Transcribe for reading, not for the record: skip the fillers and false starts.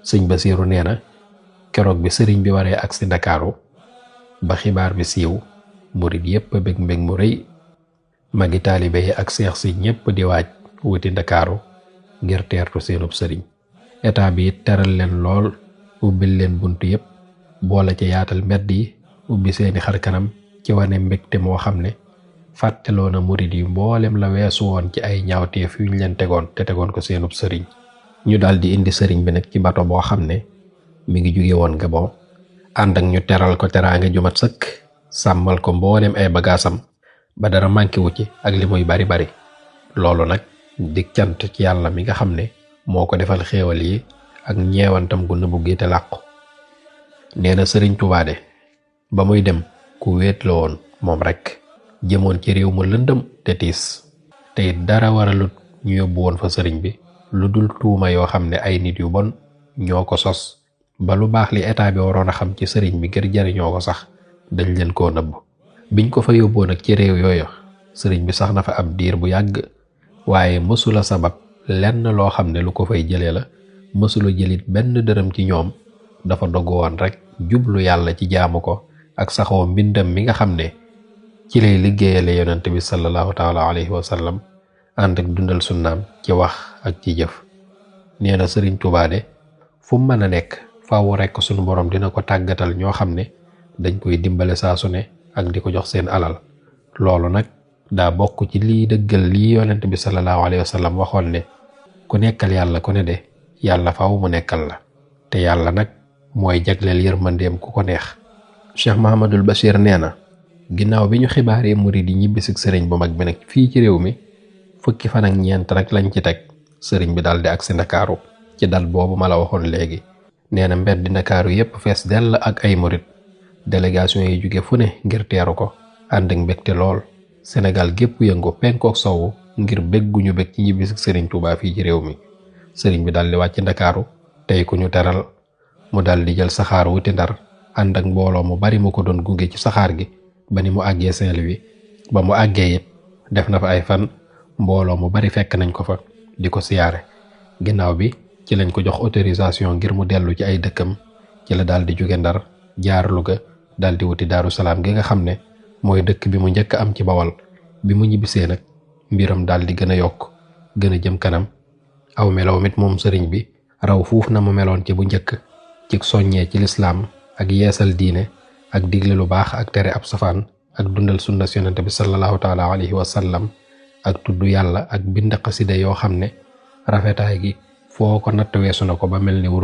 sëñ Basiiru nee na keroog bi sëriñ bi waree agsi Ndakaaru ba xibaar bi siiw murit yépp bég mbég mu rëy. magi taalibe yi ak seex si ñépp di waaj wuti Ndakaaru ngir teertu seenub sëriñ. état bi it teral leen lool, ubbil leen bunt yépp, boole ca yaatal mbedd yi, ubbi seeni xarkanam ci wane mbégte moo xam ne fàtteloo na murit yi mboolem la weesu woon ci ay ñaawteef yuñ leen tegoon te tegoon ko seenub sëriñ. ñu daldi indi sëriñ bi nag ci bato boo xam ne mi ngi jóge woon Gabon, ànd ak ñu teral ko teraanga ju mat sëkk, sàmmal ko mboolem ay bagaasam ba dara manqué wu ci ak li muy bari bari. loolu nag di cant ci yàlla mi nga xam ne moo ko defal xéewal yi ak ñeewantam gu nëbbu gi te làqu. nee na sëriñ Tuubaa de ba muy dem ku wéet la woon moom rekk, jëmoon ci réew mu lëndëm te tiis, te it dara waralut ñu yóbbu woon fa sëriñ bi lu dul tuuma yoo xam ne ay nit yu bon ñoo ko sos ba lu baax li état bi waroon a xam ci sëriñ bi ngir jariñoo ko sax dañ leen koo nëbb. biñ ko fa yóbboo nag ci réew yooyu sëriñ bi sax na fa ab diir bu yàgg, waaye mësula sabab lenn loo xam ne lu ko fay jëlee la, mësula jëlit benn dërëm ci ñoom. dafa dogg woon rek jublu yàlla ci jaamu ko ak saxoo mbindam mi nga xam ne ci lay liggéeyale yonent bi sallallahu taala alayhi wa sallam, ànd ak dundal sunnaam ci wax ak ci jëf. nee na sëriñ Tuubaa de fu mu mën a nekk faaw rekk sunu borom dina ko tàggatal ñoo xam ne dañ koy dimbale saa su ne ak di ko jox seen alal. loolu nag daa bokk ci lii dëggal lii yonent bi sallallahu alayhi wa sallam waxoon ne ku nekkal yàlla ku ne de yàlla faaw mu nekkal la, te yàlla nag mooy jagleel yërmandeem ku ko neex. Cheikh Mahamadul Bachir nee na ginnaaw bi ñu xibaaree murid yi ñibbisig sëriñ bu mag bi nag fii ci réew mi, fukki fan ak ñeent rek lañ ci teg sëriñ bi daldi agsi Ndakaaru ci dal boobu ma la waxoon léegi. nee na mbeddi Ndakaaru yépp fees dell ak ay murid, délégation yi jóge fu ne ngir teeru ko ànd ak mbégte lool. Sénégal gépp yëngu penkook sowwu ngir bégguñu bég ci ñibbisig sëriñ Tuubaa fii ci réew mi. sëriñ bi daldi wàcc Ndakaaru tey ku ñu teral, mu daldi jël saxaar wuti Ndar ànd ak mbooloo mu bari mu ko doon gunge ci saxaar gi ba ni mu àggee Saint-Louis. ba mu àggee it def na fa ay fan, mbooloo mu bari fekk nañ ko fa di ko siyaare. ginnaaw bi ci lañ ko jox autorisation ngir mu dellu ci ay dëkkam. ci la daldi jóge Ndar jaar Louga daldi wuti Daaru Salaam gi nga xam ne mooy dëkk bi mu njëkk am ci Bawal. bi mu ñibbisee nag mbiram daldi gën a yokk, gën a jëm kanam. aw melow mit moom sëriñ bi raw fuuf na mu meloon ci bu njëkk, ci soññee ci lislaam ak yeesal diine ak digle lu baax ak tere ab safaan ak dundal sunna yonent bi sallallahu taala alayhi wa sallam ak tudd yàlla ak bind xasida yoo xam ne rafetaay gi foo ko natt weesu na ko ba mel ni